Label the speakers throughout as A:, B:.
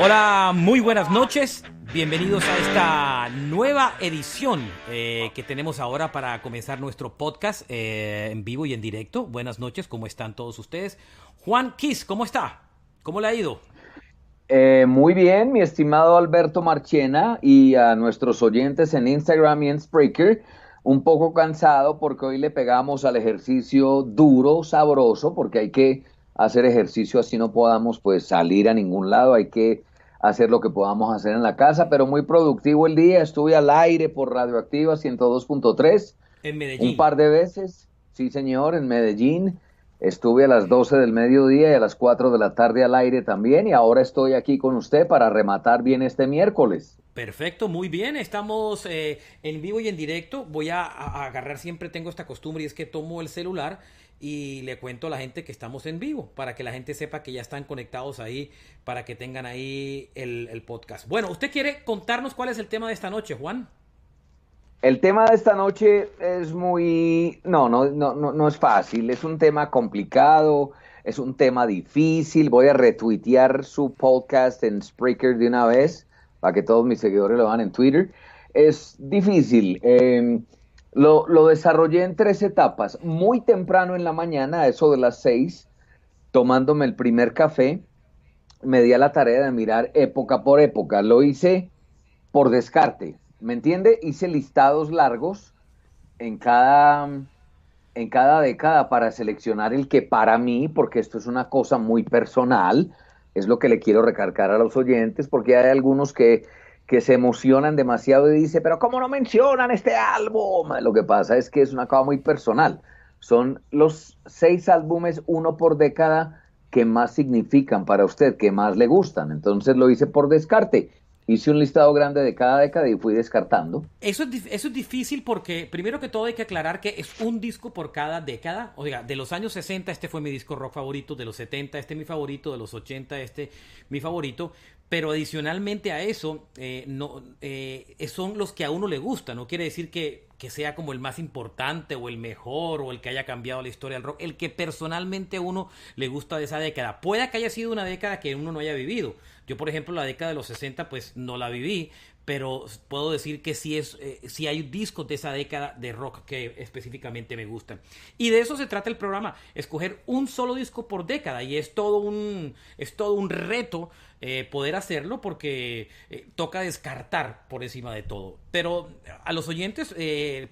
A: Hola, muy buenas noches. Bienvenidos a esta nueva edición que tenemos ahora para comenzar nuestro podcast en vivo y en directo. Buenas noches, ¿cómo están todos ustedes? Juan Kiss, ¿cómo está? ¿Cómo le ha ido?
B: Muy bien, mi estimado Alberto Marchena, y a nuestros oyentes en Instagram y en Spreaker, un poco cansado porque hoy le pegamos al ejercicio duro, sabroso, porque hay que hacer ejercicio así no podamos pues salir a ningún lado, hay que hacer lo que podamos hacer en la casa, pero muy productivo el día, estuve al aire por Radioactiva 102.3
A: En
B: un
A: Medellín.
B: par de veces, sí señor, en Medellín. Estuve a las 12 del mediodía y a las 4 de la tarde al aire también, y ahora estoy aquí con usted para rematar bien este miércoles.
A: Perfecto, muy bien. Estamos en vivo y en directo. Voy a agarrar, siempre tengo esta costumbre y es que tomo el celular y le cuento a la gente que estamos en vivo para que la gente sepa que ya están conectados ahí, para que tengan ahí el podcast. Bueno, ¿usted quiere contarnos cuál es el tema de esta noche, Juan?
B: El tema de esta noche es muy, no es fácil, es un tema complicado, es un tema difícil. Voy a retuitear su podcast en Spreaker de una vez para que todos mis seguidores lo vean en Twitter. Es difícil. Lo desarrollé en tres etapas. Muy temprano en la mañana, a eso de las 6, tomándome el primer café, me di a la tarea de mirar época por época. Lo hice por descarte, ¿me entiende? Hice listados largos en cada década para seleccionar el que para mí, porque esto es una cosa muy personal, es lo que le quiero recargar a los oyentes, porque hay algunos que se emocionan demasiado y dicen, pero ¿cómo no mencionan este álbum? Lo que pasa es que es una cosa muy personal. Son los 6 álbumes, uno por década, que más significan para usted, que más le gustan. Entonces lo hice por descarte. Hice un listado grande de cada década y fui descartando.
A: Eso es difícil porque primero que todo hay que aclarar que es un disco por cada década. O sea, de los años 60 este fue mi disco rock favorito, de los 70 este mi favorito, de los 80 este mi favorito. Pero adicionalmente a eso, no, son los que a uno le gusta. No quiere decir que sea como el más importante o el mejor o el que haya cambiado la historia del rock. El que personalmente a uno le gusta de esa década. Puede que haya sido una década que uno no haya vivido. Yo, por ejemplo, la década de los 60 pues no la viví, pero puedo decir que sí hay discos de esa década de rock que específicamente me gustan. Y de eso se trata el programa, escoger un solo disco por década, y es todo un reto poder hacerlo porque toca descartar por encima de todo. Pero a los oyentes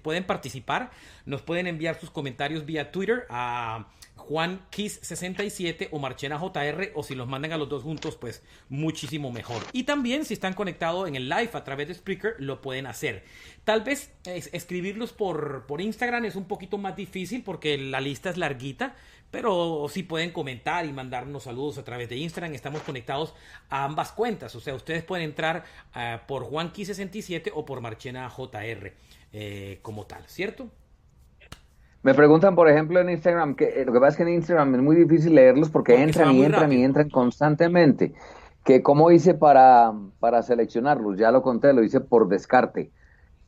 A: pueden participar, nos pueden enviar sus comentarios vía Twitter a Juan Kiss 67 o Marchena JR, o si los mandan a los dos juntos, pues muchísimo mejor. Y también si están conectados en el live a través de Spreaker, lo pueden hacer. Tal vez escribirlos por Instagram es un poquito más difícil porque la lista es larguita, pero sí pueden comentar y mandarnos saludos a través de Instagram. Estamos conectados a ambas cuentas, o sea, ustedes pueden entrar por Juan Kiss 67 o por Marchena JR como tal, ¿cierto?
B: Me preguntan, por ejemplo, en Instagram, que lo que pasa es que en Instagram es muy difícil leerlos porque
A: Porque se
B: entran
A: va
B: y
A: muy
B: entran y
A: rápido.
B: entran constantemente. Que cómo hice para seleccionarlos, ya lo conté, lo hice por descarte.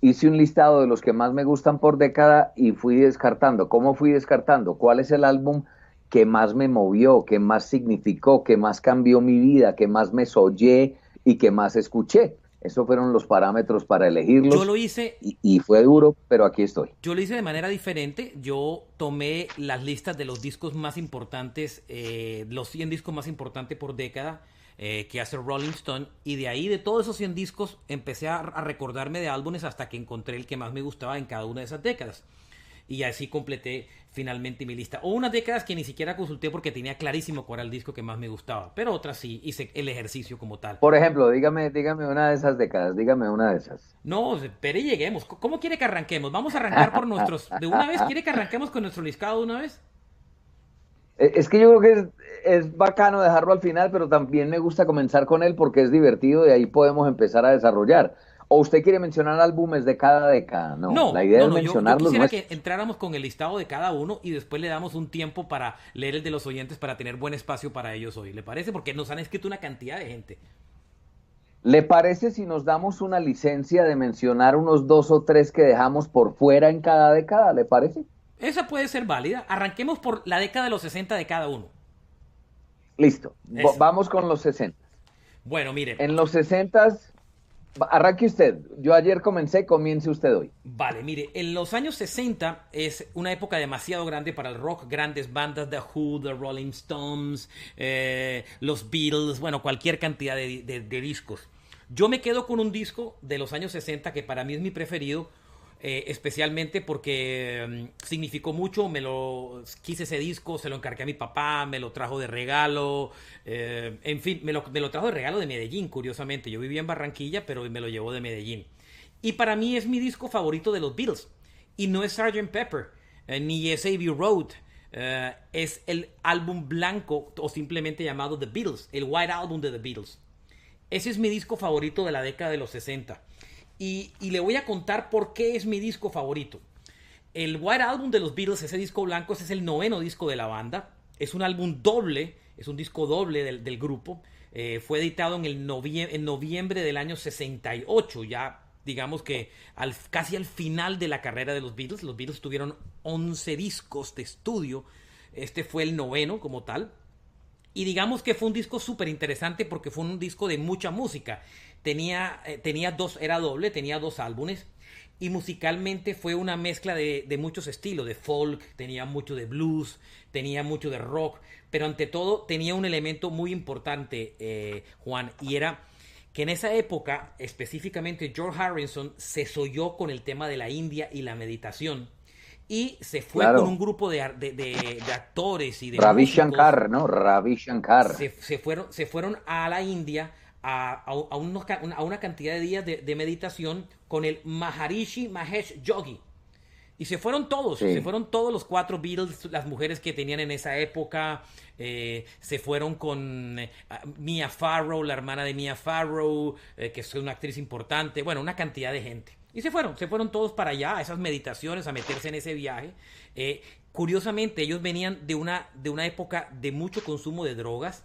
B: Hice un listado de los que más me gustan por década y fui descartando. ¿Cómo fui descartando? ¿Cuál es el álbum que más me movió, que más significó, que más cambió mi vida, que más me soñé y que más escuché? Esos fueron los parámetros para
A: Yo
B: elegirlos,
A: lo hice
B: y fue duro, pero aquí estoy.
A: Yo lo hice de manera diferente. Yo tomé las listas de los discos más importantes, los 100 discos más importantes por década que hace Rolling Stone. Y de ahí, de todos esos 100 discos, empecé a recordarme de álbumes hasta que encontré el que más me gustaba en cada una de esas décadas. Y así completé finalmente mi lista. O unas décadas que ni siquiera consulté porque tenía clarísimo cuál era el disco que más me gustaba. Pero otras sí hice el ejercicio como tal.
B: Por ejemplo, dígame una de esas décadas, dígame una de esas.
A: No, espere y lleguemos. ¿Cómo quiere que arranquemos? Vamos a arrancar por nuestros... ¿De una vez? ¿Quiere que arranquemos con nuestro listado de una vez?
B: Es que yo creo que es bacano dejarlo al final, pero también me gusta comenzar con él porque es divertido y ahí podemos empezar a desarrollar. ¿O usted quiere mencionar álbumes de cada década? No, la
A: No,
B: idea
A: no,
B: es
A: no. Yo
B: mencionar los
A: quisiera que
B: nuestros.
A: entráramos con el listado de cada uno y después le damos un tiempo para leer el de los oyentes para tener buen espacio para ellos hoy. ¿Le parece? Porque nos han escrito una cantidad de gente.
B: ¿Le parece si nos damos una licencia de mencionar unos dos o tres que dejamos por fuera en cada década? ¿Le parece?
A: Esa puede ser válida. Arranquemos por la década de los 60 de cada uno.
B: Listo.
A: Eso.
B: Vamos con los 60.
A: Bueno, mire,
B: En los 60s, arranque usted. Yo ayer comencé, comience usted hoy.
A: vale, mire, en los años 60 es una época demasiado grande para el rock, grandes bandas, The Who, The Rolling Stones, los Beatles, bueno, cualquier cantidad de discos. Yo me quedo con un disco de los años 60 que para mí es mi preferido, especialmente porque significó mucho, quise ese disco, se lo encargué a mi papá, me lo trajo de regalo, en fin, me lo trajo de regalo de Medellín, curiosamente. Yo vivía en Barranquilla, pero me lo llevó de Medellín. Y para mí es mi disco favorito de los Beatles. Y no es Sgt. Pepper, ni es Abbey Road. Es el álbum blanco o simplemente llamado The Beatles, el White Album de The Beatles. Ese es mi disco favorito de la década de los 60. Y le voy a contar por qué es mi disco favorito. El White Album de los Beatles, ese disco blanco, ese es el noveno disco de la banda. Es un álbum doble, es un disco doble del grupo. Fue editado en noviembre del año 68, ya digamos que casi al final de la carrera de los Beatles. Los Beatles tuvieron 11 discos de estudio. Este fue el noveno como tal. Y digamos que fue un disco súper interesante porque fue un disco de mucha música. Tenía dos, era doble, tenía dos álbumes. Y musicalmente fue una mezcla de muchos estilos, de folk, tenía mucho de blues, tenía mucho de rock. Pero ante todo tenía un elemento muy importante, Juan, y era que en esa época, específicamente George Harrison se solló con el tema de la India y la meditación. Y se fue con
B: Claro.
A: un grupo de actores y de
B: Ravi
A: músicos,
B: Shankar, ¿no? Ravi Shankar.
A: se fueron a la India a una cantidad de días de meditación con el Maharishi Mahesh Yogi. Y se
B: Sí.
A: fueron todos los cuatro Beatles, las mujeres que tenían en esa época, se fueron con Mia Farrow, la hermana de Mia Farrow, que es una actriz importante, bueno, una cantidad de gente. Y se fueron todos para allá, a esas meditaciones, a meterse en ese viaje. Curiosamente, ellos venían de una época de mucho consumo de drogas,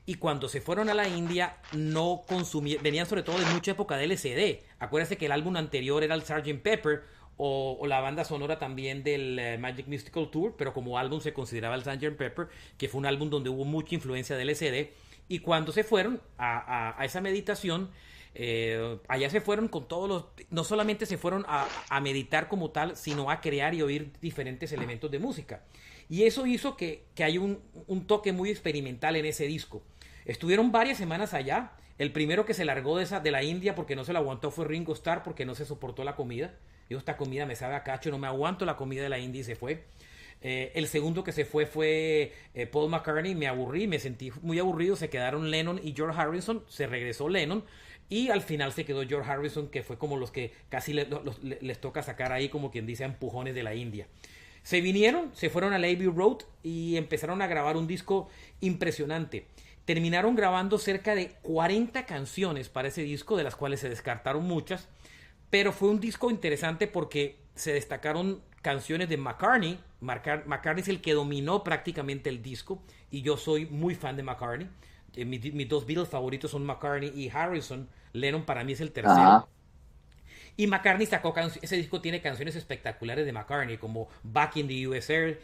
A: y cuando se fueron a la India no consumían, venían sobre todo de mucha época de LSD. Acuérdense que el álbum anterior era el Sgt. Pepper o la banda sonora también del Magic Mystical Tour, pero como álbum se consideraba el Sgt. Pepper, que fue un álbum donde hubo mucha influencia del LSD. Y cuando se fueron a esa meditación, allá se fueron con todos los... No solamente se fueron a meditar como tal, sino a crear y oír diferentes elementos de música. Y eso hizo que hay un toque muy experimental en ese disco. Estuvieron varias semanas allá. El primero que se largó de la India porque no se lo aguantó fue Ringo Starr, porque no se soportó la comida. Dijo, esta comida me sabe a cacho, no me aguanto la comida de la India, y se fue. El segundo que se fue Paul McCartney. Me aburrí, me sentí muy aburrido. Se quedaron Lennon y George Harrison. Se regresó Lennon. Y al final se quedó George Harrison, que fue como los que casi les toca sacar ahí, como quien dice, a empujones de la India. Se vinieron, se fueron a Abbey Road y empezaron a grabar un disco impresionante. Terminaron grabando cerca de 40 canciones para ese disco, de las cuales se descartaron muchas. Pero fue un disco interesante porque se destacaron canciones de McCartney. McCartney es el que dominó prácticamente el disco, y yo soy muy fan de McCartney. Mis dos Beatles favoritos son McCartney y Harrison. Lennon para mí es el tercero.
B: Ajá.
A: Y McCartney sacó ese disco, tiene canciones espectaculares de McCartney, como Back in the USR,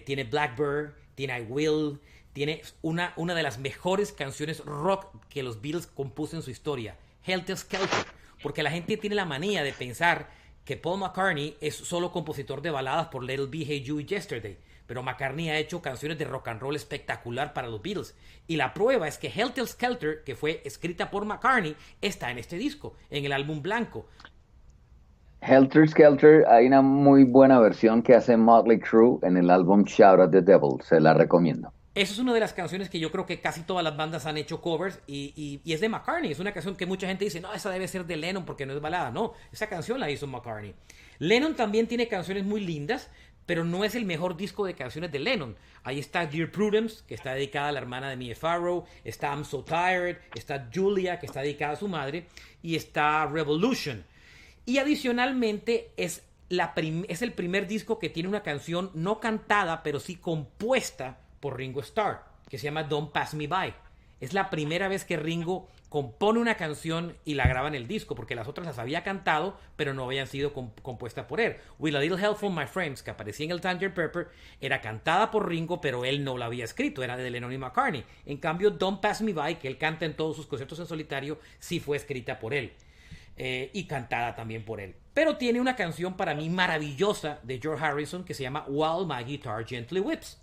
A: tiene Blackbird, tiene I Will, tiene una de las mejores canciones rock que los Beatles compuso en su historia, Helter Skelter. Porque la gente tiene la manía de pensar que Paul McCartney es solo compositor de baladas por Let It Be, Hey Jude y Yesterday. Pero McCartney ha hecho canciones de rock and roll espectacular para los Beatles. Y la prueba es que Helter Skelter, que fue escrita por McCartney, está en este disco, en el álbum blanco.
B: Helter Skelter, hay una muy buena versión que hace Motley Crue en el álbum Shout at the Devil, se la recomiendo.
A: Esa es una de las canciones que yo creo que casi todas las bandas han hecho covers, y es de McCartney. Es una canción que mucha gente dice, no, esa debe ser de Lennon porque no es balada. No, esa canción la hizo McCartney. Lennon también tiene canciones muy lindas, pero no es el mejor disco de canciones de Lennon. Ahí está Dear Prudence, que está dedicada a la hermana de Mia Farrow, está I'm So Tired, está Julia, que está dedicada a su madre, y está Revolution. Y adicionalmente es el primer disco que tiene una canción no cantada, pero sí compuesta por Ringo Starr, que se llama Don't Pass Me By. Es la primera vez que Ringo compone una canción y la graba en el disco, porque las otras las había cantado, pero no habían sido compuestas por él. With a Little Help from My Friends, que aparecía en el Sgt. Pepper, era cantada por Ringo, pero él no la había escrito, era de Lennon y McCartney. En cambio, Don't Pass Me By, que él canta en todos sus conciertos en solitario, sí fue escrita por él. Y cantada también por él. Pero tiene una canción para mí maravillosa de George Harrison que se llama While My Guitar Gently Weeps,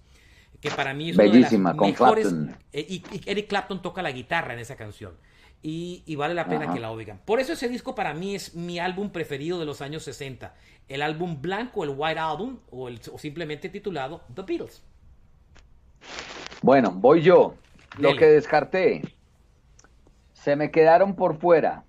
A: que para mí es
B: bellísima,
A: una de las
B: con
A: mejores.
B: Clapton.
A: Y Eric Clapton toca la guitarra en esa canción. Y vale la pena que la oigan. Por eso ese disco para mí es mi álbum preferido de los años 60. El álbum blanco, el White Album, o simplemente titulado The Beatles.
B: Bueno, voy yo. Lo
A: Dele.
B: que descarté. Se me quedaron por fuera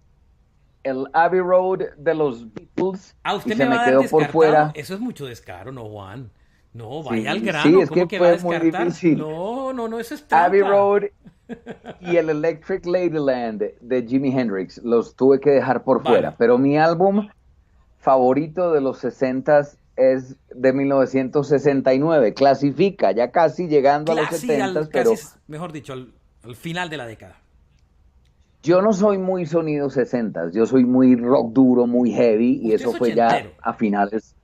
B: el Abbey Road de los Beatles
A: Usted
B: y
A: me
B: se
A: va
B: me
A: a dar
B: quedó por
A: descartado.
B: fuera.
A: Eso es mucho descaro, ¿no, Juan? No,
B: Sí,
A: vaya al
B: sí,
A: grano.
B: es
A: ¿Cómo
B: que
A: que va a
B: fue muy
A: descartar?
B: difícil.
A: No, eso es trampa.
B: Abbey Road y el Electric Ladyland de Jimi Hendrix los tuve que dejar por
A: Vale.
B: fuera, pero mi álbum favorito de los 60 es de 1969, clasifica, ya casi llegando a los 70, pero
A: Mejor dicho, al final de la década.
B: yo no soy muy sonido 60, yo soy muy rock duro, muy heavy, y
A: Usted
B: eso
A: es
B: fue ya
A: ochentero.
B: a finales,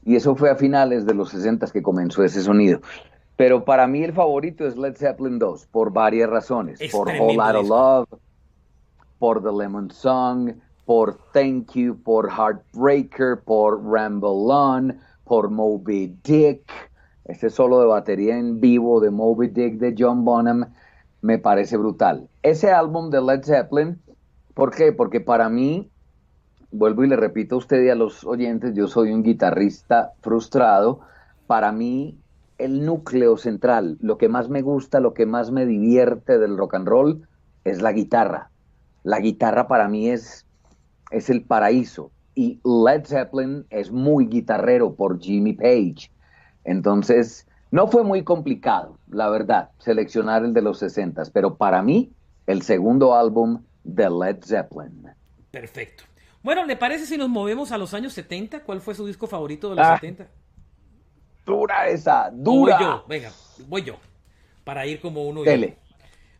B: y eso fue a finales de los 60 que comenzó ese sonido. Pero para mí el favorito es Led Zeppelin 2, por varias razones.
A: Es
B: Por Whole
A: tremendo
B: Lotta
A: disco.
B: Love, por The Lemon Song, por Thank You, por Heartbreaker, por Ramble On, por Moby Dick. Ese solo de batería en vivo de Moby Dick de John Bonham me parece brutal. Ese álbum de Led Zeppelin, ¿por qué? Porque para mí, vuelvo y le repito a usted y a los oyentes, yo soy un guitarrista frustrado. Para mí, el núcleo central, lo que más me gusta, lo que más me divierte del rock and roll es la guitarra. La guitarra para mí es el paraíso. Y Led Zeppelin es muy guitarrero por Jimmy Page. Entonces, no fue muy complicado, la verdad, seleccionar el de los 60, pero para mí, el segundo álbum de Led Zeppelin.
A: Perfecto. Bueno, ¿le parece si nos movemos a los años 70? ¿Cuál fue su disco favorito de los 70?
B: Dura esa,
A: O voy
B: dura.
A: yo, venga, voy yo. Para ir como uno y
B: Dele.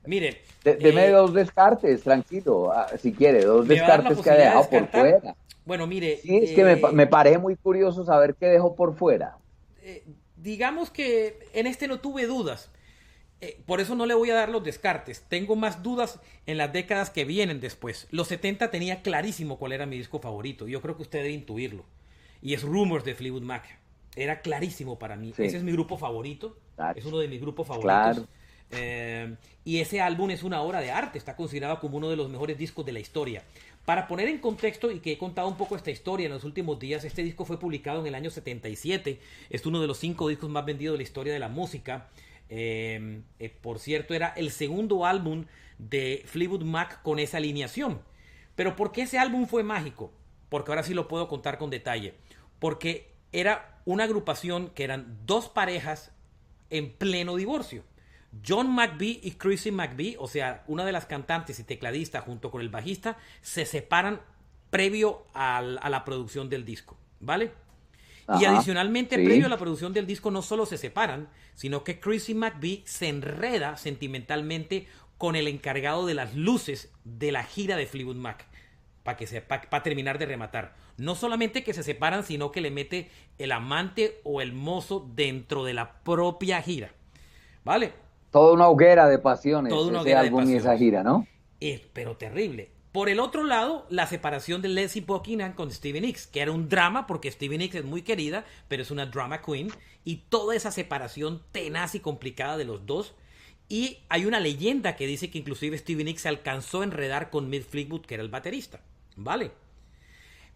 A: Mire,
B: Deme dos descartes, tranquilo, si quiere, dos
A: ¿me va a dar la
B: descartes que ha
A: posibilidad de
B: dejado por
A: descartar?
B: fuera.
A: Bueno, mire,
B: Sí, es que me paré muy curioso saber qué dejó por fuera.
A: digamos que en este no tuve dudas. Por eso no le voy a dar los descartes. Tengo más dudas en las décadas que vienen después. Los 70 tenía clarísimo cuál era mi disco favorito. Yo creo que usted debe intuirlo. Y es Rumors de Fleetwood Mac. Era clarísimo para mí.
B: Sí.
A: Ese es mi grupo favorito.
B: Claro.
A: Es uno de mis grupos favoritos.
B: Claro.
A: Y ese álbum es una obra de arte. Está considerado como uno de los mejores discos de la historia. Para poner en contexto, y que he contado un poco esta historia en los últimos días, este disco fue publicado en el año 77. Es uno de los 5 discos más vendidos de la historia de la música. Por cierto, era el segundo álbum de Fleetwood Mac con esa alineación. Pero ¿por qué ese álbum fue mágico? Porque ahora sí lo puedo contar con detalle. Porque era una agrupación que eran dos parejas en pleno divorcio. John McVie y Chrissy McVie, o sea, una de las cantantes y tecladista junto con el bajista, se separan previo a la producción del disco, ¿vale? Y
B: Ajá,
A: adicionalmente,
B: sí.
A: previo a la producción del disco, no solo se separan, sino que Chrissy McVie se enreda sentimentalmente con el encargado de las luces de la gira de Fleetwood Mac, para terminar de rematar. No solamente que se separan, sino que le mete el amante o el mozo dentro de la propia gira, ¿vale?
B: Toda una hoguera de pasiones,
A: Toda una
B: ese
A: hoguera de
B: álbum y esa
A: pasiones.
B: gira, ¿no?
A: Pero terrible. Por el otro lado, la separación de Leslie Buckingham con Stevie Nicks, que era un drama porque Stevie Nicks es muy querida, pero es una drama queen, y toda esa separación tenaz y complicada de los dos. Y hay una leyenda que dice que inclusive Stevie Nicks se alcanzó a enredar con Mick Fleetwood, que era el baterista, ¿vale?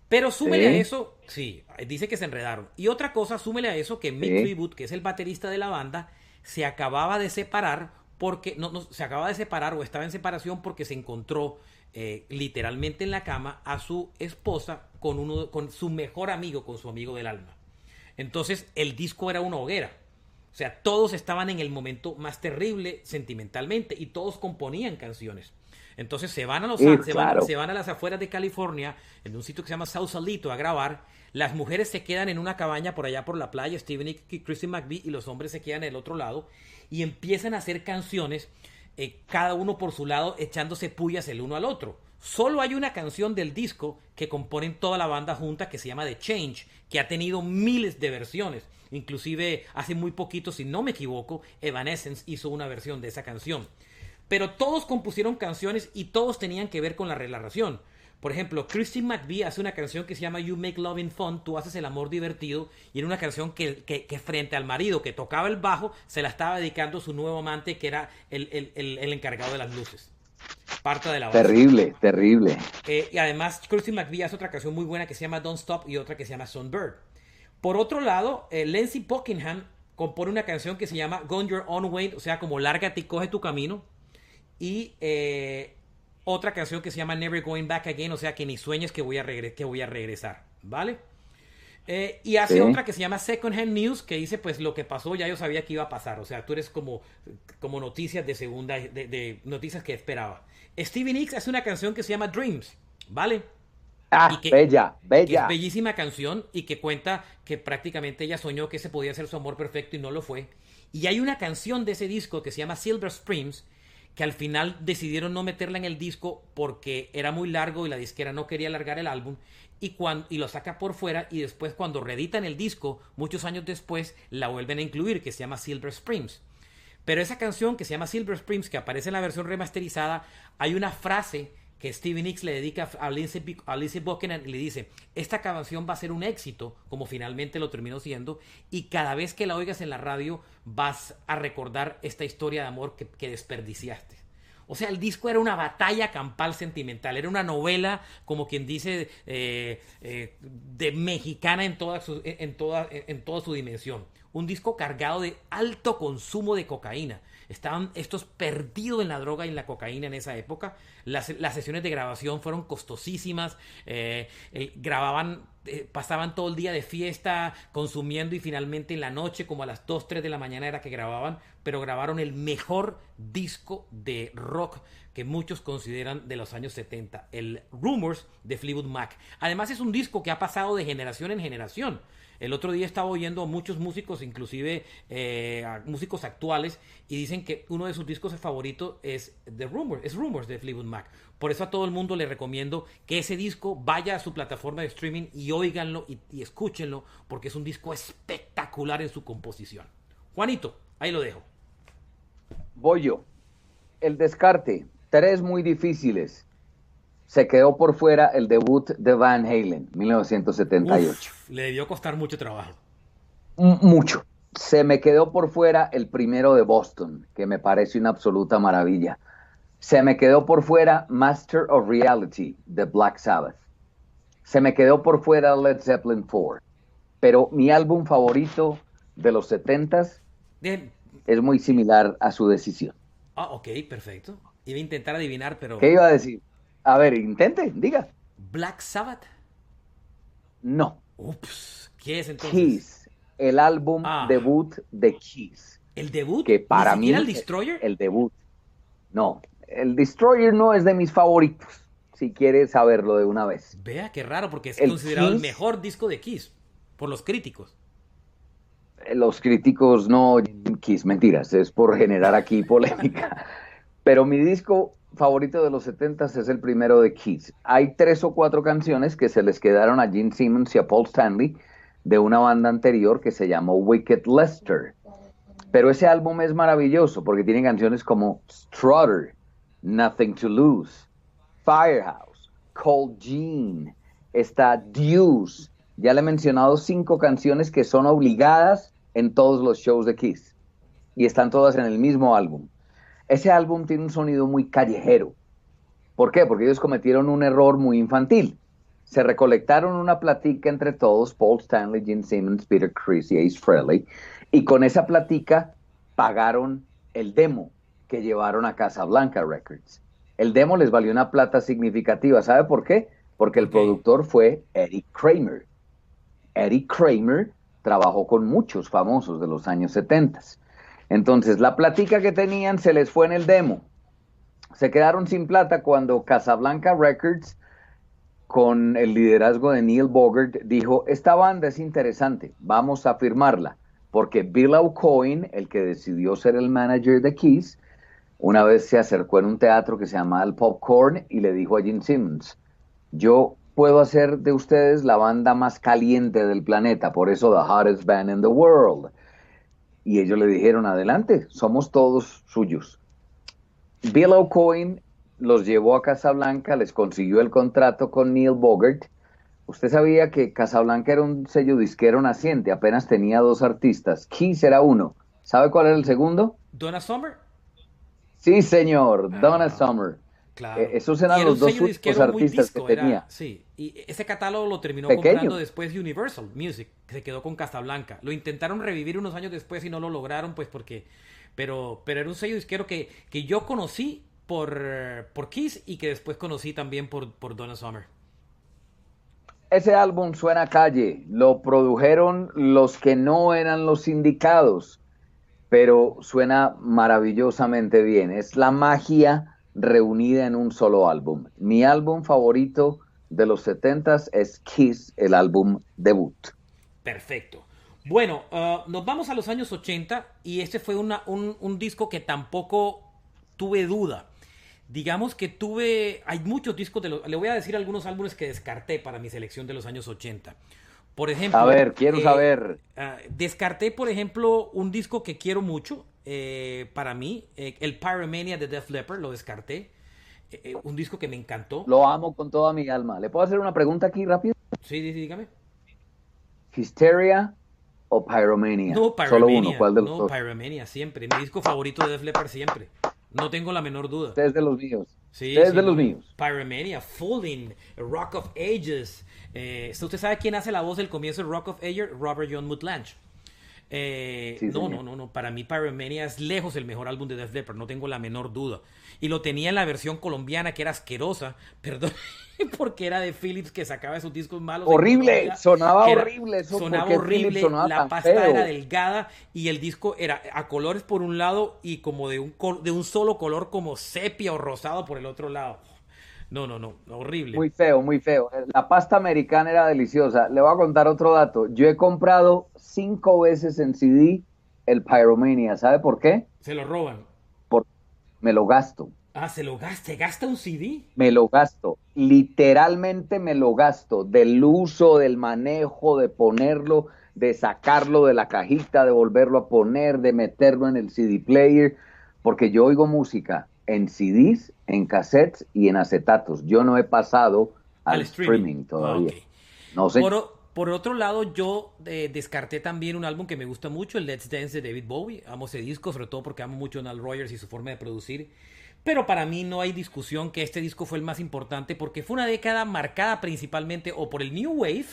A: Pero súmele a eso, sí, dice que se enredaron. Y otra cosa, súmele a eso que Mick Fleetwood, que es el baterista de la banda, se acababa de separar porque se acaba de separar o estaba en separación porque se encontró literalmente en la cama a su esposa con su mejor amigo, con su amigo del alma. Entonces el disco era una hoguera. O sea, todos estaban en el momento más terrible sentimentalmente y todos componían canciones. Entonces se van a se van a las afueras de California, en un sitio que se llama Sausalito, a grabar. Las mujeres se quedan en una cabaña por allá por la playa, Stevie Nicks y Chrissy McVie, y los hombres se quedan en el otro lado y empiezan a hacer canciones cada uno por su lado echándose pullas el uno al otro. Solo hay una canción del disco que componen toda la banda junta que se llama The Change, que ha tenido miles de versiones. Inclusive hace muy poquito, si no me equivoco, Evanescence hizo una versión de esa canción. Pero todos compusieron canciones y todos tenían que ver con la relación. Por ejemplo, Christine McVie hace una canción que se llama You Make Loving Fun, tú haces el amor divertido, y era una canción que frente al marido que tocaba el bajo, se la estaba dedicando a su nuevo amante, que era el encargado de las luces. Parte de la base.
B: Terrible, terrible.
A: Y además, Christine McVie hace otra canción muy buena que se llama Don't Stop y otra que se llama Sunbird. Por otro lado, Lindsey Buckingham compone una canción que se llama Gone Your Own Way, o sea, como lárgate y coge tu camino. Y otra canción que se llama Never Going Back Again, o sea, que ni sueñes que voy a regresar, ¿vale? Y hace otra que se llama Second Hand News, que dice, pues lo que pasó ya yo sabía que iba a pasar, o sea, tú eres como noticias de segunda, de noticias que esperaba. Stevie Nicks hace una canción que se llama Dreams, ¿vale?
B: Bella, bella.
A: Que es bellísima canción y que cuenta que prácticamente ella soñó que ese podía ser su amor perfecto y no lo fue. Y hay una canción de ese disco que se llama Silver Springs, que al final decidieron no meterla en el disco porque era muy largo y la disquera no quería alargar el álbum, y lo saca por fuera, y después cuando reeditan el disco, muchos años después, la vuelven a incluir, que se llama Silver Springs. Pero esa canción que se llama Silver Springs, que aparece en la versión remasterizada, hay una frase que Stevie Nicks le dedica a Lindsey Buckingham y le dice, esta canción va a ser un éxito, como finalmente lo terminó siendo, y cada vez que la oigas en la radio vas a recordar esta historia de amor que desperdiciaste. O sea, el disco era una batalla campal sentimental, era una novela, como quien dice, de mexicana en toda su dimensión. Un disco cargado de alto consumo de cocaína. Estaban estos perdidos en la droga y en la cocaína en esa época. Las sesiones de grabación fueron costosísimas. Pasaban todo el día de fiesta, consumiendo, y finalmente en la noche, como a las 2, 3 de la mañana era que grababan, pero grabaron el mejor disco de rock que muchos consideran de los años 70, el Rumors de Fleetwood Mac. Además es un disco que ha pasado de generación en generación. El otro día estaba oyendo a muchos músicos, inclusive a músicos actuales, y dicen que uno de sus discos favoritos es Rumors de Fleetwood Mac. Por eso a todo el mundo le recomiendo que ese disco vaya a su plataforma de streaming y óiganlo y escúchenlo, porque es un disco espectacular en su composición. Juanito, ahí lo dejo.
B: Voy yo. El descarte. 3 muy difíciles. Se quedó por fuera el debut de Van Halen, 1978.
A: Le debió costar mucho trabajo.
B: Mucho. Se me quedó por fuera el primero de Boston, que me parece una absoluta maravilla. Se me quedó por fuera Master of Reality de Black Sabbath. Se me quedó por fuera Led Zeppelin 4. Pero mi álbum favorito de los 70s es muy similar a su decisión.
A: Ok, perfecto. Iba a intentar adivinar, pero...
B: ¿Qué iba a decir? A ver, intente, diga.
A: ¿Black Sabbath?
B: No.
A: Ups, ¿qué es entonces?
B: Kiss, el álbum debut de Kiss.
A: ¿El debut?
B: Que para mí
A: el Destroyer?
B: El debut. No, el Destroyer no es de mis favoritos, si quieres saberlo de una vez.
A: Vea, qué raro, porque es considerado el mejor disco de Kiss, por los críticos.
B: Los críticos no, Kiss, mentiras, es por generar aquí polémica. Pero mi disco favorito de los 70s es el primero de Kiss. Hay 3 o 4 canciones que se les quedaron a Gene Simmons y a Paul Stanley de una banda anterior que se llamó Wicked Lester. Pero ese álbum es maravilloso porque tiene canciones como Strutter, Nothing to Lose, Firehouse, Cold Gene, está Deuce. Ya le he mencionado 5 canciones que son obligadas en todos los shows de Kiss. Y están todas en el mismo álbum. Ese álbum tiene un sonido muy callejero. ¿Por qué? Porque ellos cometieron un error muy infantil. Se recolectaron una platica entre todos, Paul Stanley, Gene Simmons, Peter Criss y Ace Frehley, y con esa platica pagaron el demo que llevaron a Casablanca Records. El demo les valió una plata significativa. ¿Sabe por qué? Porque el productor fue Eddie Kramer. Eddie Kramer trabajó con muchos famosos de los años 70. Entonces, la platica que tenían se les fue en el demo. Se quedaron sin plata cuando Casablanca Records, con el liderazgo de Neil Bogart, dijo, esta banda es interesante, vamos a firmarla. Porque Bill Aucoin, el que decidió ser el manager de Kiss, una vez se acercó en un teatro que se llamaba el Popcorn y le dijo a Gene Simmons, yo puedo hacer de ustedes la banda más caliente del planeta, por eso the hottest band in the world. Y ellos le dijeron, adelante, somos todos suyos. Bill O'Coin los llevó a Casablanca, les consiguió el contrato con Neil Bogart. Usted sabía que Casablanca era un sello disquero naciente, apenas tenía dos artistas. Kiss era uno. ¿Sabe cuál era el segundo?
A: Donna Summer.
B: Sí, señor, Donna
A: Ah,
B: Summer.
A: claro.
B: Esos
A: Y
B: eran
A: era un
B: los dos
A: sello
B: únicos
A: disquero muy
B: artistas que
A: disco, era,
B: tenía.
A: sí. Y ese catálogo lo terminó comprando
B: Pequeño.
A: después Universal Music, que se quedó con Casablanca. Lo intentaron revivir unos años después y no lo lograron, pues porque... pero era un sello disquero que yo conocí por Kiss y que después conocí también por Donna Summer.
B: Ese álbum suena a calle. Lo produjeron los que no eran los indicados, pero suena maravillosamente bien. Es la magia reunida en un solo álbum. Mi álbum favorito de los 70 es Kiss, el álbum debut.
A: Perfecto. Bueno, nos vamos a los años 80 y este fue un disco que tampoco tuve duda. Digamos que hay muchos discos le voy a decir algunos álbumes que descarté para mi selección de los años 80. Por
B: A
A: ejemplo,
B: ver, quiero saber.
A: descarté, por ejemplo, un disco que quiero mucho para mí, el Pyromania de Def Leppard, lo descarté. Un disco que me encantó.
B: Lo amo con toda mi alma. ¿Le puedo hacer una pregunta aquí rápido?
A: Sí, dígame.
B: ¿Hysteria o Pyromania?
A: No,
B: Solo uno,
A: Pyromania.
B: ¿cuál de los
A: No,
B: dos?
A: Pyromania, siempre. Mi disco favorito de Def Leppard siempre. No tengo la menor duda.
B: Usted es de los míos.
A: Sí,
B: Usted es
A: sí,
B: de los
A: no, no.
B: míos.
A: Pyromania, Falling, Rock of Ages. ¿Usted sabe quién hace la voz del comienzo de Rock of Ages? Robert John Muthlange.
B: Sí, señor.
A: No. Para mí Pyromania es lejos el mejor álbum de Def Leppard, no tengo la menor duda. Y lo tenía en la versión colombiana que era asquerosa, perdón, porque era de Philips que sacaba esos discos malos en
B: Horrible,
A: Colombia.
B: sonaba
A: Que
B: horrible eso,
A: sonaba
B: porque Philips
A: horrible,
B: sonaba
A: la
B: tan
A: pasta era
B: feo.
A: delgada y el disco era a colores por un lado y como de un solo color como sepia o rosado por el otro lado. No, horrible.
B: Muy feo, muy feo. La pasta americana era deliciosa. Le voy a contar otro dato. Yo he comprado 5 veces en CD el Pyromania. ¿Sabe por qué?
A: Se lo roban.
B: Porque me lo gasto.
A: Ah, se gasta un CD.
B: Me lo gasto. Literalmente me lo gasto. Del uso, del manejo, de ponerlo, de sacarlo de la cajita, de volverlo a poner, de meterlo en el CD player. Porque yo oigo música en CDs, en cassettes y en acetatos. Yo no he pasado
A: Al
B: al
A: streaming.
B: streaming
A: Ah, ok.
B: todavía. No sé.
A: Por otro lado, yo descarté también un álbum que me gusta mucho, el Let's Dance de David Bowie. Amo ese disco, sobre todo porque amo mucho a Nile Rodgers y su forma de producir. Pero para mí no hay discusión que este disco fue el más importante porque fue una década marcada principalmente o por el New Wave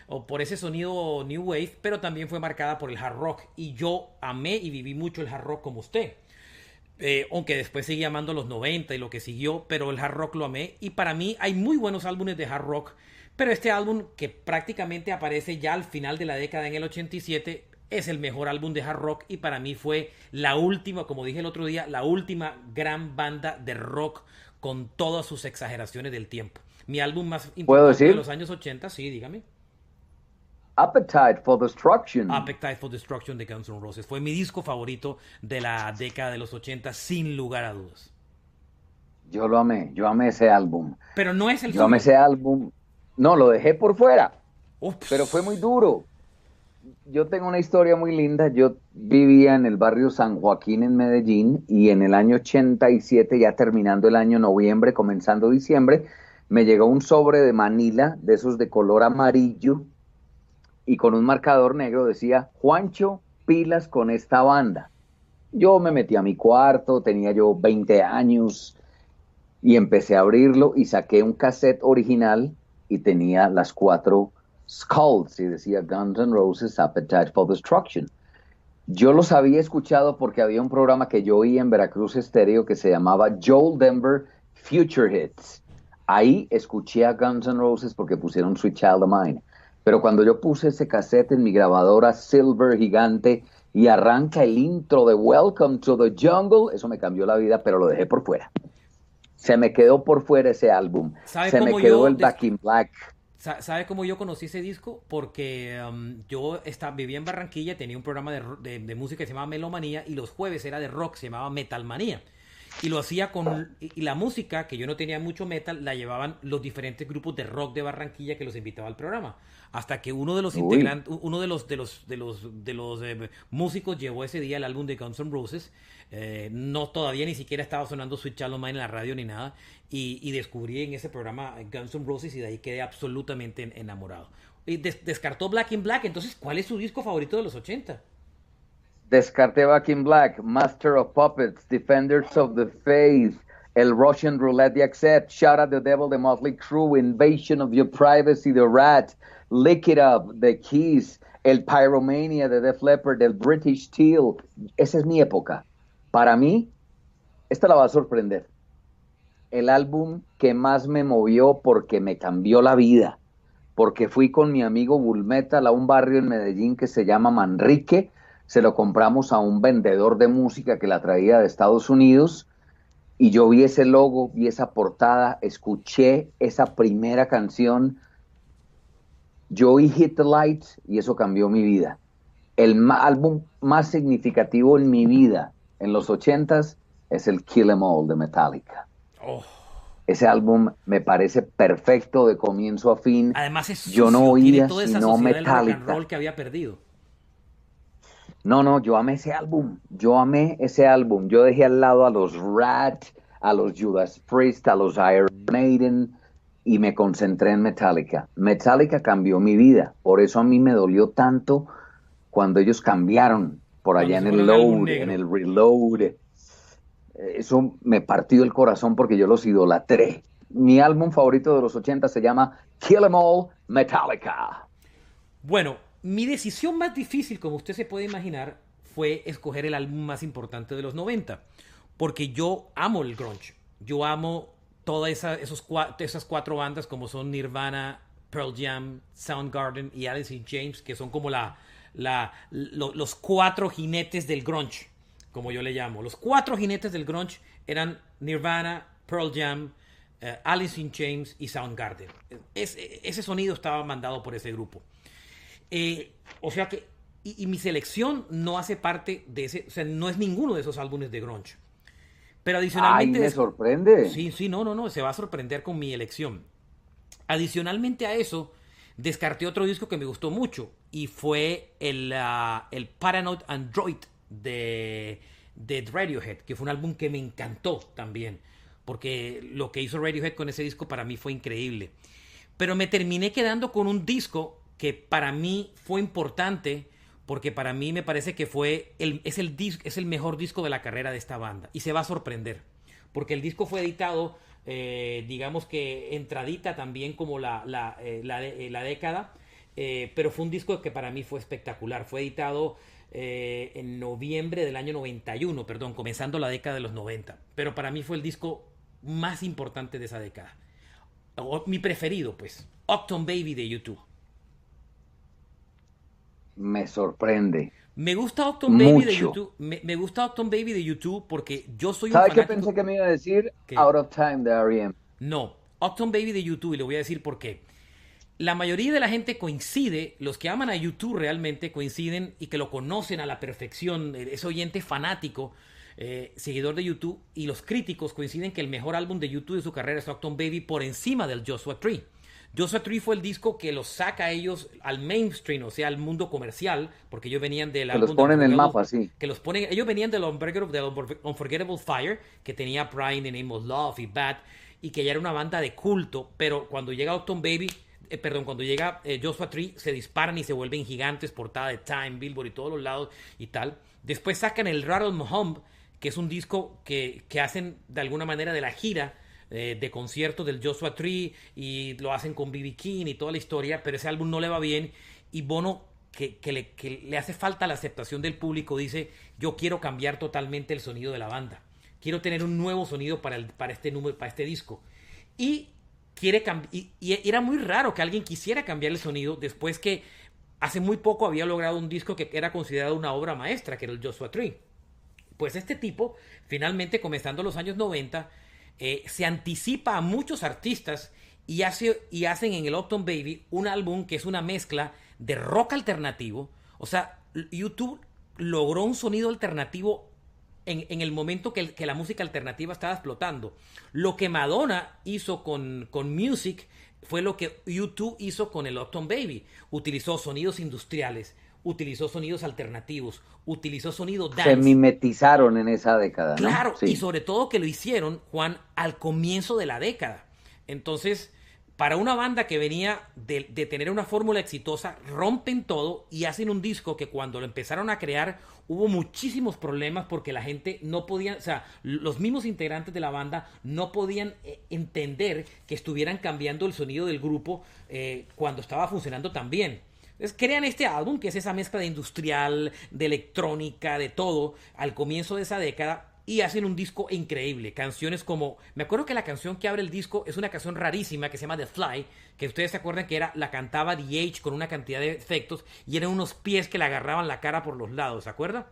A: o por ese sonido New Wave, pero también fue marcada por el hard rock. Y yo amé y viví mucho el hard rock como usted. Aunque después seguí amando los 90 y lo que siguió, pero el hard rock lo amé. Y para mí hay muy buenos álbumes de hard rock, pero este álbum que prácticamente aparece ya al final de la década en el 87 es el mejor álbum de hard rock y para mí fue la última, como dije el otro día, la última gran banda de rock con todas sus exageraciones del tiempo. Mi álbum más
B: ¿Puedo
A: importante de
B: decir?
A: los años 80, sí, dígame.
B: Appetite for Destruction.
A: Appetite for Destruction de Guns N' Roses. Fue mi disco favorito de la década de los 80 sin lugar a dudas.
B: Yo amé ese álbum.
A: Pero no es el
B: Yo amé
A: suyo.
B: ese álbum. No, lo dejé por fuera, pero fue muy
A: Ups.
B: duro. Yo tengo una historia muy linda. Yo vivía en el barrio San Joaquín en Medellín y en el año 87, ya terminando el año noviembre, comenzando diciembre, me llegó un sobre de Manila, de esos de color amarillo y con un marcador negro decía, Juancho, pilas con esta banda. Yo me metí a mi cuarto, tenía yo 20 años y empecé a abrirlo y saqué un cassette original y tenía las cuatro Skulls y decía Guns N' Roses Appetite for Destruction. Yo los había escuchado porque había un programa que yo oía en Veracruz Estéreo que se llamaba Joel Denver Future Hits. Ahí escuché a Guns N' Roses porque pusieron Sweet Child of Mine. Pero cuando yo puse ese cassette en mi grabadora Silver gigante y arranca el intro de Welcome to the Jungle, eso me cambió la vida, pero lo dejé por fuera. Se me quedó por fuera ese álbum.
A: ¿Sabe
B: Se me
A: cómo
B: quedó
A: yo
B: el Back in Black.
A: ¿Sabe cómo yo conocí ese disco? Porque vivía en Barranquilla, tenía un programa de música que se llamaba Melomanía y los jueves era de rock, se llamaba Metalmanía. Y lo hacía con... Y la música, que yo no tenía mucho metal, la llevaban los diferentes grupos de rock de Barranquilla que los invitaba al programa. Hasta que uno de los
B: Uy,
A: integrantes, uno de los músicos llevó ese día el álbum de Guns N' Roses. No, todavía ni siquiera estaba sonando Sweet Child O' Mine en la radio ni nada. Y descubrí en ese programa Guns N' Roses y de ahí quedé absolutamente enamorado. Y descartó Black in Black. Entonces, ¿cuál es su disco favorito de los 80?
B: descarté Back in Black, Master of Puppets, Defenders of the Faith, El Russian Roulette, The Accept, Shout at the Devil, The Motley Crue, Invasion of Your Privacy, The Rat, Lick It Up, The Keys, El Pyromania, de Def Leppard, el British Steel. Esa es mi época. Para mí, esta la va a sorprender. El álbum que más me movió porque me cambió la vida, porque fui con mi amigo Bull Metal a un barrio en Medellín que se llama Manrique, se lo compramos a un vendedor de música que la traía de Estados Unidos y yo vi ese logo, vi esa portada, escuché esa primera canción, yo oí Hit the Lights y eso cambió mi vida. El álbum más significativo en mi vida en los ochentas es el Kill 'Em All de Metallica.
A: Oh.
B: Ese álbum me parece perfecto de comienzo a fin.
A: Además es
B: Yo no
A: sucio, tiene
B: oía
A: toda esa
B: sino
A: sociedad del rock and
B: Metallica.
A: roll que había perdido.
B: No, no, yo amé ese álbum. Yo amé ese álbum. Yo dejé al lado a los Rat, a los Judas Priest, a los Iron Maiden y me concentré en Metallica. Metallica cambió mi vida. Por eso a mí me dolió tanto cuando ellos cambiaron por
A: Cuando
B: allá
A: se
B: en el
A: fueron al álbum
B: load, en
A: negro.
B: el reload. Eso me partió el corazón porque yo los idolatré. Mi álbum favorito de los 80 se llama Kill 'Em All Metallica.
A: Bueno, mi decisión más difícil, como usted se puede imaginar, fue escoger el álbum más importante de los 90. Porque yo amo el grunge. Yo amo todas esas cuatro bandas como son Nirvana, Pearl Jam, Soundgarden y Alice in Chains, que son como los cuatro jinetes del grunge, como yo le llamo. Los cuatro jinetes del grunge eran Nirvana, Pearl Jam, Alice in Chains y Soundgarden. Ese sonido estaba mandado por ese grupo. O sea que, y mi selección no hace parte de ese, o sea, no es ninguno de esos álbumes de grunge. Pero
B: Ay,
A: adicionalmente,
B: me sorprende.
A: sí, sí, no, se va a sorprender con mi elección. Adicionalmente a eso, descarté otro disco que me gustó mucho y fue el Paranoid Android de Radiohead, que fue un álbum que me encantó también, porque lo que hizo Radiohead con ese disco para mí fue increíble. Pero me terminé quedando con un disco que para mí fue importante porque para mí me parece que es el mejor disco de la carrera de esta banda y se va a sorprender porque el disco fue editado digamos que entradita también como la década, pero fue un disco que para mí fue espectacular. Fue editado en noviembre del año 91, perdón, comenzando la década de los 90, pero para mí fue el disco más importante de esa década, o mi preferido, pues, Uptown Baby de YouTube.
B: Me sorprende
A: Me gusta Uptown Baby de
B: mucho.
A: YouTube. Me gusta Uptown Baby de YouTube porque yo soy un
B: ¿Sabe qué pensé
A: fanático
B: que me iba a decir?
A: que
B: Out of Time de R.E.M.
A: no, Uptown Baby de YouTube y le voy a decir por qué. La mayoría de la gente coincide, los que aman a YouTube realmente coinciden y que lo conocen a la perfección, ese oyente fanático, seguidor de YouTube, y los críticos coinciden que el mejor álbum de YouTube de su carrera es Uptown Baby por encima del Joshua Tree. Joshua Tree fue el disco que los saca a ellos al mainstream, o sea, al mundo comercial, porque ellos venían del
B: Que los
A: álbum de
B: pone en el
A: Unforgettable,
B: mapa, sí.
A: que los ponen, ellos venían del Unforgettable Fire, que tenía Prime, The Name of Love y Bad, y que ya era una banda de culto, pero cuando llega Uptown Baby, cuando llega Joshua Tree, se disparan y se vuelven gigantes, portada de Time, Billboard y todos los lados y tal. Después sacan el Rattle Mohomb, que es un disco que hacen de alguna manera de la gira de concierto del Joshua Tree y lo hacen con B.B. King y toda la historia, pero ese álbum no le va bien y Bono, que le hace falta la aceptación del público, dice: yo quiero cambiar totalmente el sonido de la banda, quiero tener un nuevo sonido para este disco. Y y era muy raro que alguien quisiera cambiar el sonido después que hace muy poco había logrado un disco que era considerado una obra maestra, que era el Joshua Tree. Pues este tipo, finalmente, comenzando los años 90, se anticipa a muchos artistas y hacen en el Uptown Baby un álbum que es una mezcla de rock alternativo. O sea, YouTube logró un sonido alternativo en el momento que la música alternativa estaba explotando. Lo que Madonna hizo con Music fue lo que U2 hizo con el Uptown Baby. Utilizó sonidos industriales, utilizó sonidos alternativos, utilizó sonido
B: Se
A: dance.
B: mimetizaron en esa década, ¿no?
A: Claro, y
B: Sí.
A: sobre todo que lo hicieron, Juan, al comienzo de la década. Entonces, para una banda que venía de tener una fórmula exitosa, rompen todo y hacen un disco que cuando lo empezaron a crear hubo muchísimos problemas porque la gente no podía, o sea, los mismos integrantes de la banda no podían entender que estuvieran cambiando el sonido del grupo cuando estaba funcionando tan bien. Entonces crean este álbum que es esa mezcla de industrial, de electrónica, de todo, al comienzo de esa década y hacen un disco increíble. Canciones como, me acuerdo que la canción que abre el disco es una canción rarísima que se llama The Fly, que ustedes se acuerdan que la cantaba The con una cantidad de efectos y eran unos pies que le agarraban la cara por los lados, ¿se acuerda?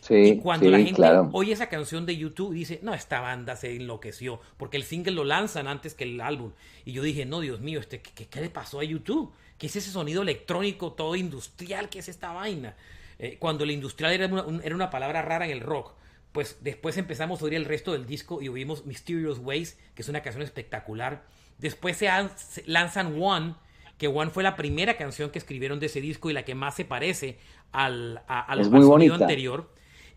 A: Y
B: Sí,
A: cuando la
B: sí,
A: gente
B: claro.
A: oye esa canción de YouTube dice, no, esta banda se enloqueció, porque el single lo lanzan antes que el álbum. Y yo dije, no, Dios mío, ¿qué le pasó a YouTube? ¿Qué es ese sonido electrónico todo industrial? ¿Qué es esta vaina? Cuando el industrial era una palabra rara en el rock. Pues después empezamos a oír el resto del disco y oímos Mysterious Ways, que es una canción espectacular. Después se lanzan One, que One fue la primera canción que escribieron de ese disco y la que más se parece
B: Es
A: al
B: muy
A: sonido
B: bonita,
A: anterior.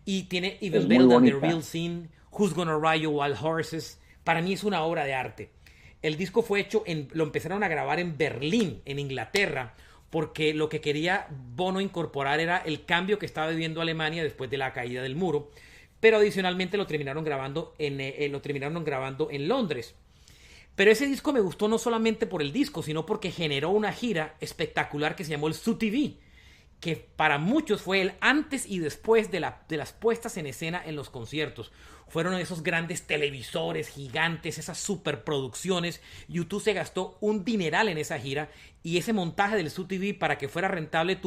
A: Y tiene
B: es
A: Even
B: muy
A: Better Than the
B: bonita.
A: Real Scene, Who's Gonna Ride Your Wild Horses. Para mí es una obra de arte. El disco fue hecho, lo empezaron a grabar en Berlín, en Inglaterra, porque lo que quería Bono incorporar era el cambio que estaba viviendo Alemania después de la caída del muro. Pero adicionalmente lo terminaron grabando en Londres. Pero ese disco me gustó no solamente por el disco, sino porque generó una gira espectacular que se llamó el Su TV, que para muchos fue el antes y después de las puestas en escena en los conciertos. Fueron esos grandes televisores gigantes, esas superproducciones. YouTube se gastó un dineral en esa gira y ese montaje del Su TV para que fuera rentable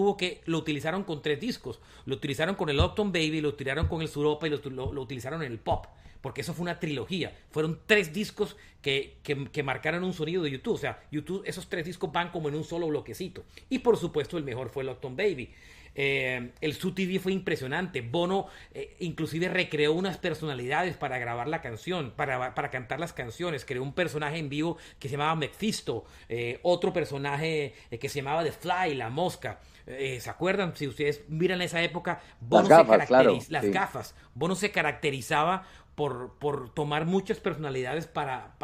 A: lo utilizaron con 3 discos. Lo utilizaron con el Uptown Baby, lo utilizaron con el Suropa y lo utilizaron en el Pop. Porque eso fue una trilogía. Fueron 3 discos que marcaron un sonido de YouTube. O sea, YouTube, esos 3 discos van como en un solo bloquecito. Y por supuesto, el mejor fue el Uptown Baby. El Su TV fue impresionante. Bono inclusive recreó unas personalidades para grabar la canción, para cantar las canciones. Creó un personaje en vivo que se llamaba Mephisto, otro personaje que se llamaba The Fly, la mosca. ¿Se acuerdan? Si ustedes miran esa época,
B: Las gafas, claro,
A: las
B: sí.
A: gafas. Bono se caracterizaba por tomar muchas personalidades para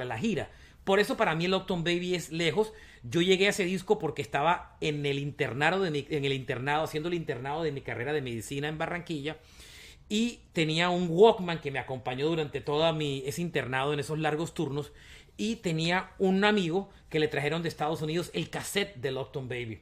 A: la gira. Por eso para mí el Uptown Baby es lejos. Yo llegué a ese disco porque estaba en el internado, haciendo el internado de mi carrera de medicina en Barranquilla. Y tenía un Walkman que me acompañó durante ese internado en esos largos turnos. Y tenía un amigo que le trajeron de Estados Unidos el cassette del Uptown Baby.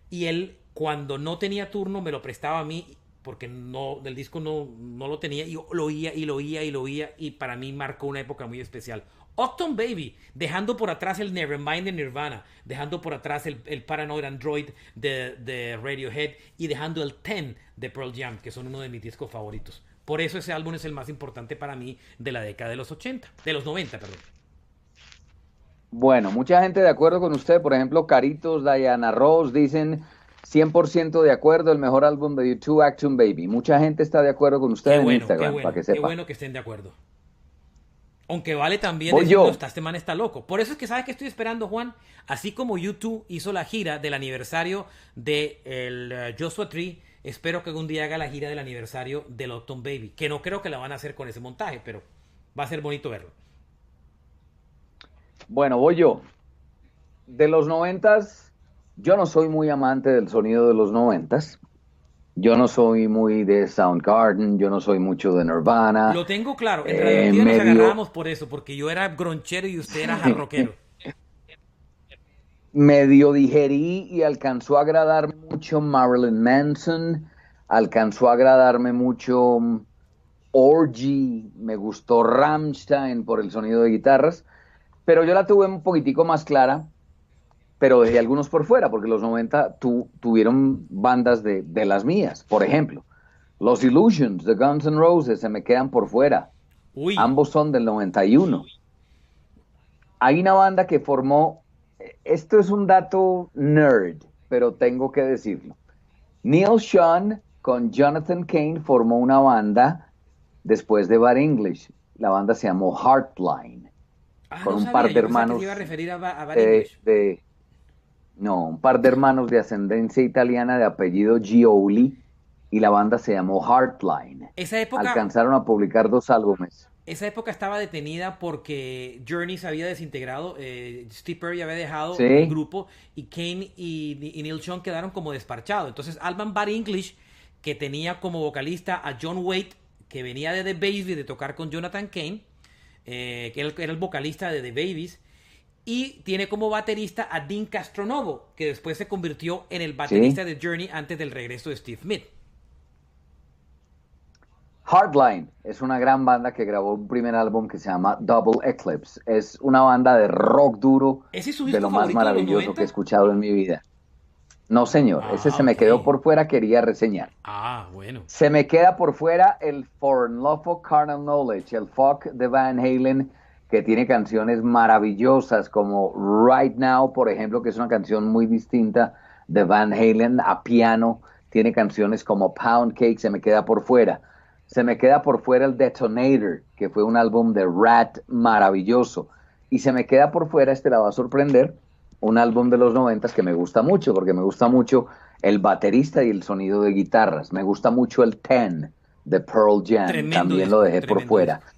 A: Y él, cuando no tenía turno, me lo prestaba a mí porque del disco no lo tenía y yo lo oía y lo oía y lo oía y para mí marcó una época muy especial. Uptown Baby, dejando por atrás el Nevermind de Nirvana, dejando por atrás el Paranoid Android de Radiohead y dejando el Ten de Pearl Jam, que son uno de mis discos favoritos. Por eso ese álbum es el más importante para mí de la década de los 80, de los 90, perdón.
B: Bueno, mucha gente de acuerdo con usted, por ejemplo, Caritos, Diana Ross dicen 100% de acuerdo, el mejor álbum de YouTube, Action Baby. Mucha gente está de acuerdo con usted en Instagram, para que
A: Qué
B: sepa.
A: bueno que estén de acuerdo. Aunque vale también
B: Voy
A: decir, no,
B: yo.
A: este man está loco. Por eso es que, ¿sabes qué estoy esperando, Juan? Así como YouTube hizo la gira del aniversario de Joshua Tree, espero que algún día haga la gira del aniversario del Uptown Baby. Que no creo que la van a hacer con ese montaje, pero va a ser bonito verlo.
B: Bueno, voy yo. De los 90, yo no soy muy amante del sonido de los 90. Yo no soy muy de Soundgarden, yo no soy mucho de Nirvana.
A: Lo tengo claro. En Radioactiva nos
B: Medio,
A: agarrábamos por eso, porque yo era gronchero y usted era jarroquero.
B: medio digerí y alcanzó a agradarme mucho Marilyn Manson, alcanzó a agradarme mucho Orgy, me gustó Rammstein por el sonido de guitarras, pero yo la tuve un poquitico más clara, pero dejé algunos por fuera, porque los 90 tuvieron bandas de las mías. Por ejemplo, Los Illusions de Guns N' Roses se me quedan por fuera.
A: Uy,
B: Ambos son del 91. Hay una banda que formó, esto es un dato nerd, pero tengo que decirlo. Neil Schon con Jonathan Cain formó una banda después de Bad English. La banda se llamó Heartline,
A: Ah,
B: con
A: no
B: un par
A: sabía.
B: de
A: Yo pensaba que se iba a
B: hermanos
A: referir a Bad
B: eh,
A: English.
B: de, no, un par de hermanos de ascendencia italiana de apellido Gioli, y la banda se llamó Heartline.
A: Esa época,
B: Alcanzaron a publicar 2 álbumes.
A: esa época estaba detenida porque Journey se había desintegrado, Steve Perry había dejado el
B: Sí,
A: grupo y Kane y Neil Young quedaron como desparchados. Entonces Alban Bad English, que tenía como vocalista a John Waite, que venía de The Babies de tocar con Jonathan Kane, que era el vocalista de The Babies, y tiene como baterista a Dean Castronovo, que después se convirtió en el
B: sí.
A: baterista de Journey antes del regreso de Steve Smith.
B: Hardline es una gran banda que grabó un primer álbum que se llama Double Eclipse. Es una banda de rock duro
A: ¿Ese es su
B: de
A: disco
B: lo más
A: favorito de los
B: maravilloso que he
A: 90?
B: escuchado en mi vida. No, señor, ese
A: Ah,
B: se me
A: ok.
B: quedó por fuera, quería reseñar.
A: Ah, bueno.
B: Se me queda por fuera el For Unlawful Carnal Knowledge, el folk de Van Halen, que tiene canciones maravillosas como Right Now, por ejemplo, que es una canción muy distinta de Van Halen a piano. Tiene canciones como Pound Cake, se me queda por fuera. Se me queda por fuera el Detonator, que fue un álbum de Rat maravilloso. Y se me queda por fuera, este la va a sorprender, un álbum de los 90 que me gusta mucho, porque me gusta mucho el baterista y el sonido de guitarras. Me gusta mucho el Ten de Pearl Jam,
A: Tremendo
B: también lo
A: disco,
B: dejé por
A: tremendo
B: fuera.
A: disco.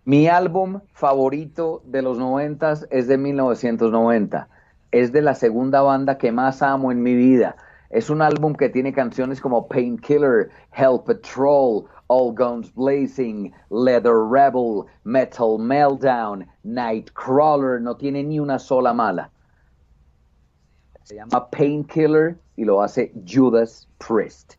B: Mi álbum favorito de los 90 es de 1990. Es de la segunda banda que más amo en mi vida. Es un álbum que tiene canciones como Painkiller, Hell Patrol, All Guns Blazing, Leather Rebel, Metal Meltdown, Nightcrawler. No tiene ni una sola mala. Se llama Painkiller y lo hace Judas Priest.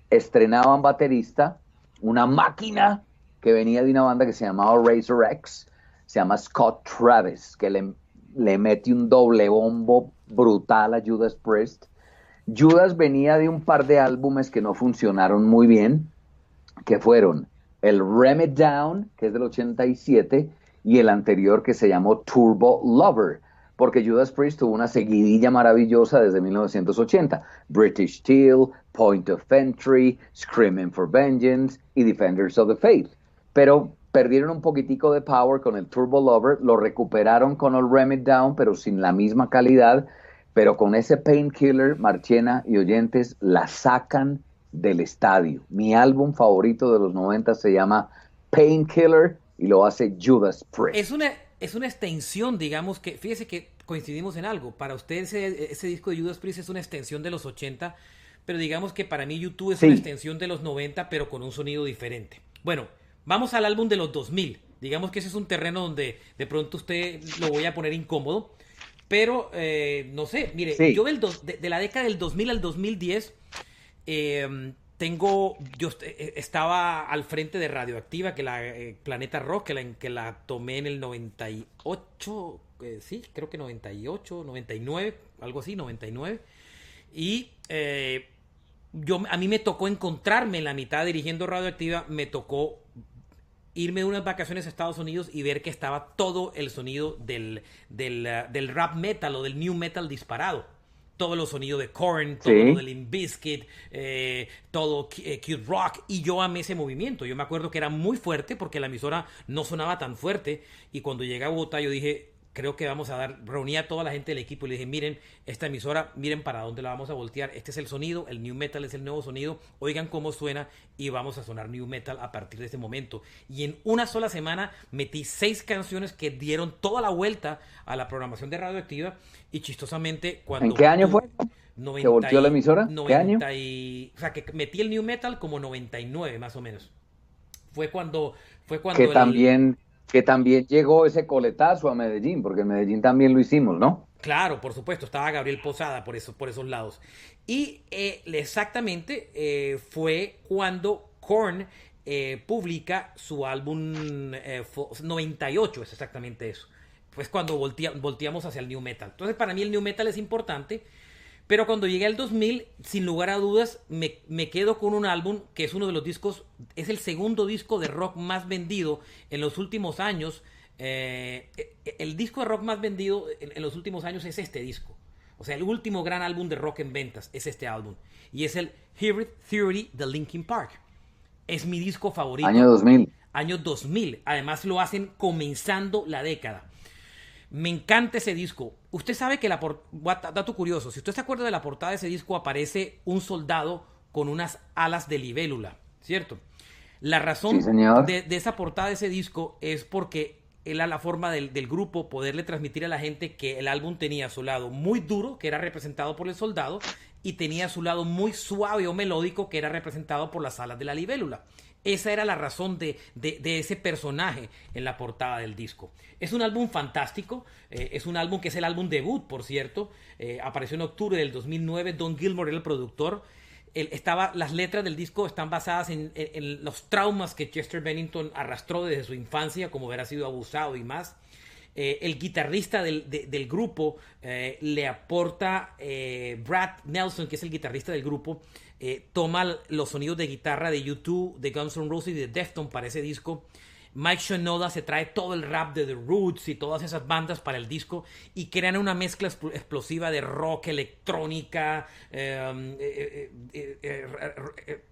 B: Estrenaban baterista, una máquina que venía de una banda que se llamaba Razor X, se llama Scott Travis, que le mete un doble bombo brutal a Judas Priest. Judas venía de un par de álbumes que no funcionaron muy bien, que fueron el Ram It Down, que es del 87, y el anterior que se llamó Turbo Lover, porque Judas Priest tuvo una seguidilla maravillosa desde 1980. British Steel, Point of Entry, Screaming for Vengeance y Defenders of the Faith. Pero perdieron un poquitico de power con el Turbo Lover, lo recuperaron con el Ram It Down, pero sin la misma calidad, pero con ese Painkiller, Marchena y oyentes, la sacan del estadio. Mi álbum favorito de los 90 se llama Painkiller y lo hace Judas
A: Es
B: Priest.
A: una, es una extensión, digamos que, fíjese que coincidimos en algo. Para usted ese disco de Judas Priest es una extensión de los 80, pero digamos que para mí YouTube es una
B: Sí,
A: extensión de los 90, pero con un sonido diferente. Bueno, vamos al álbum de los 2000. Digamos que ese es un terreno donde de pronto usted lo voy a poner incómodo, pero no sé, mire, yo
B: sí.
A: de la década del 2000 al 2010 estaba al frente de Radioactiva, que la Planeta Rock, que la tomé en el 98, sí, creo que 98, 99, algo así, 99. Y a mí me tocó encontrarme en la mitad dirigiendo Radioactiva, me tocó irme de unas vacaciones a Estados Unidos y ver que estaba todo el sonido del rap metal o del new metal disparado. Todos los sonidos de Korn, todo lo de
B: Sí.
A: Limp Bizkit, todo Kid Rock, y yo amé ese movimiento. Yo me acuerdo que era muy fuerte porque la emisora no sonaba tan fuerte, y cuando llegué a Bogotá yo dije, creo que vamos a reuní a toda la gente del equipo y le dije, miren, esta emisora, miren para dónde la vamos a voltear, este es el sonido, el new metal es el nuevo sonido, oigan cómo suena y vamos a sonar new metal a partir de este momento. Y en una sola semana metí 6 canciones que dieron toda la vuelta a la programación de Radioactiva, y chistosamente
B: ¿En
A: cuando
B: qué año fue que
A: 90
B: volteó la
A: y,
B: emisora? ¿Qué año?
A: 90 y, o sea, que metí el new metal como 99 más o menos. Fue cuando, fue
B: Que
A: cuando el,
B: también, que también llegó ese coletazo a Medellín, porque en Medellín también lo hicimos, ¿no?
A: Claro, por supuesto, estaba Gabriel Posada por esos lados. Y exactamente fue cuando Korn publica su álbum 98, es exactamente eso. Pues cuando volteamos hacia el New Metal. Entonces para mí el New Metal es importante, pero cuando llegué al 2000, sin lugar a dudas, me quedo con un álbum que es uno de los discos, es el segundo disco de rock más vendido en los últimos años. El disco de rock más vendido en los últimos años es este disco. O sea, el último gran álbum de rock en ventas es este álbum. Y es el Hybrid Theory de Linkin Park. Es mi disco favorito.
B: Año 2000.
A: Año 2000. Además lo hacen comenzando la década. Me encanta ese disco. Usted sabe que dato curioso, si usted se acuerda de la portada de ese disco, aparece un soldado con unas alas de libélula, ¿cierto? La
B: Sí,
A: razón
B: señor.
A: de esa portada de ese disco es porque era la forma del grupo poderle transmitir a la gente que el álbum tenía su lado muy duro, que era representado por el soldado, y tenía su lado muy suave o melódico, que era representado por las alas de la libélula. Esa era la razón de ese personaje en la portada del disco. Es un álbum fantástico, es un álbum que es el álbum debut, por cierto. Apareció en octubre del 2009, Don Gilmore era el productor. Las letras del disco están basadas en los traumas que Chester Bennington arrastró desde su infancia, como haber sido abusado y más. El guitarrista del grupo le aporta Brad Nelson, que es el guitarrista del grupo, toma los sonidos de guitarra de U2, de Guns N' Roses y de Deftones para ese disco. Mike Shinoda se trae todo el rap de The Roots y todas esas bandas para el disco y crean una mezcla explosiva de rock, electrónica,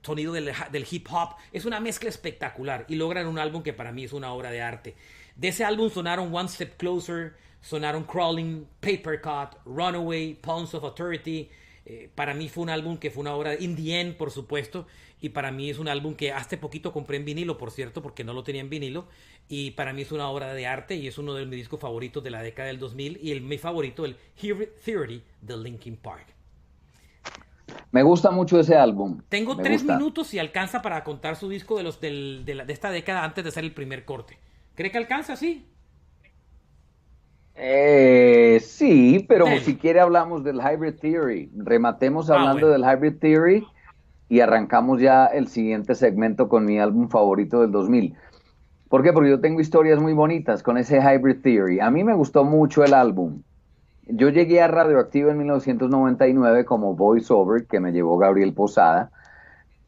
A: sonido del hip hop. Es una mezcla espectacular y logran un álbum que para mí es una obra de arte. De ese álbum sonaron One Step Closer, sonaron Crawling, Paper Cut, Runaway, Pawns of Authority. Para mí fue un álbum que fue una obra, In the End, por supuesto, y para mí es un álbum que hace poquito compré en vinilo, por cierto, porque no lo tenía en vinilo, y para mí es una obra de arte y es uno de mis discos favoritos de la década del 2000 y mi favorito, el Hybrid Theory de Linkin Park.
B: Me gusta mucho ese álbum.
A: Tengo
B: Me
A: 3 minutos si alcanza para contar su disco de esta década antes de hacer el primer corte. ¿Cree que alcanza? Sí.
B: Sí, pero
A: Dele.
B: si quiere hablamos del Hybrid Theory. Rematemos hablando
A: Bueno.
B: del Hybrid Theory y arrancamos ya el siguiente segmento con mi álbum favorito del 2000. ¿Por qué? Porque yo tengo historias muy bonitas con ese Hybrid Theory. A mí me gustó mucho el álbum. Yo llegué a Radioactivo en 1999 como voiceover que me llevó Gabriel Posada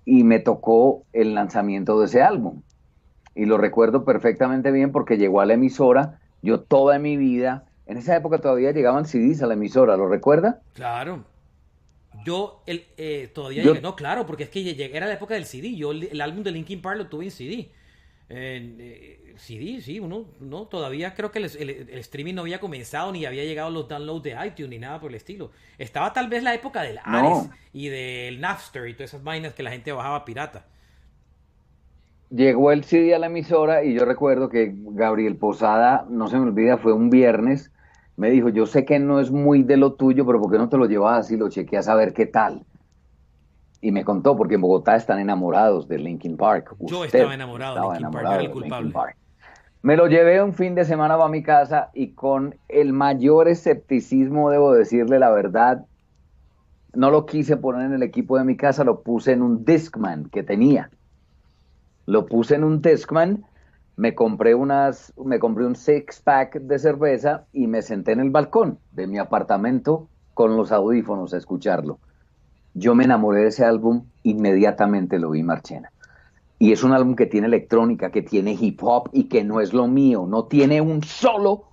B: y me tocó el lanzamiento de ese álbum. Y lo recuerdo perfectamente bien porque llegó a la emisora. Yo toda mi vida, en esa época todavía llegaban CDs a la emisora, ¿lo recuerda?
A: Claro. Todavía
B: Yo,
A: llegué. No, claro, porque es que era la época del CD. Yo el álbum de Linkin Park lo tuve en CD. CD, sí, uno todavía creo que el streaming no había comenzado ni había llegado los downloads de iTunes ni nada por el estilo. Estaba tal vez la época del Ares
B: no,
A: y del Napster y todas esas vainas que la gente bajaba pirata.
B: llegó el CD a la emisora y yo recuerdo que Gabriel Posada, no se me olvida, fue un viernes, me dijo, yo sé que no es muy de lo tuyo, pero ¿por qué no te lo llevas así? Lo chequeas a ver qué tal. Y me contó, porque en Bogotá están enamorados de Linkin Park.
A: Yo
B: Usted
A: estaba enamorado de
B: estaba
A: Linkin Park, yo era el
B: enamorado de Linkin
A: culpable.
B: Park. Me lo llevé un fin de semana para mi casa y con el mayor escepticismo, debo decirle la verdad, no lo quise poner en el equipo de mi casa, lo puse en un Discman que tenía. Lo puse en un Discman, me compré un six pack de cerveza y me senté en el balcón de mi apartamento con los audífonos a escucharlo. Yo me enamoré de ese álbum, inmediatamente lo vi, Marchena. Y es un álbum que tiene electrónica, que tiene hip hop y que no es lo mío, no tiene un solo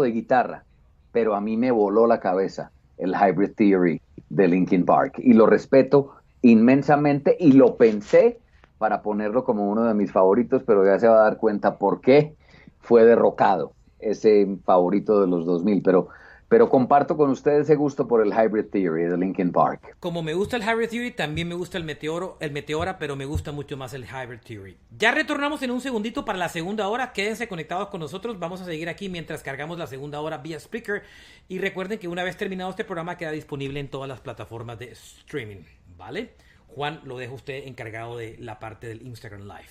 B: de guitarra, pero a mí me voló la cabeza el Hybrid Theory de Linkin Park y lo respeto inmensamente y lo pensé para ponerlo como uno de mis favoritos, pero ya se va a dar cuenta por qué fue derrocado ese favorito de los 2000, pero comparto con ustedes ese gusto por el Hybrid Theory de Linkin Park.
A: Como me gusta el Hybrid Theory, también me gusta el Meteora, pero me gusta mucho más el Hybrid Theory. Ya retornamos en un segundito para la segunda hora. Quédense conectados con nosotros. Vamos a seguir aquí mientras cargamos la segunda hora vía Spreaker. Y recuerden que una vez terminado este programa queda disponible en todas las plataformas de streaming. ¿Vale? Juan, lo dejo usted encargado de la parte del Instagram Live.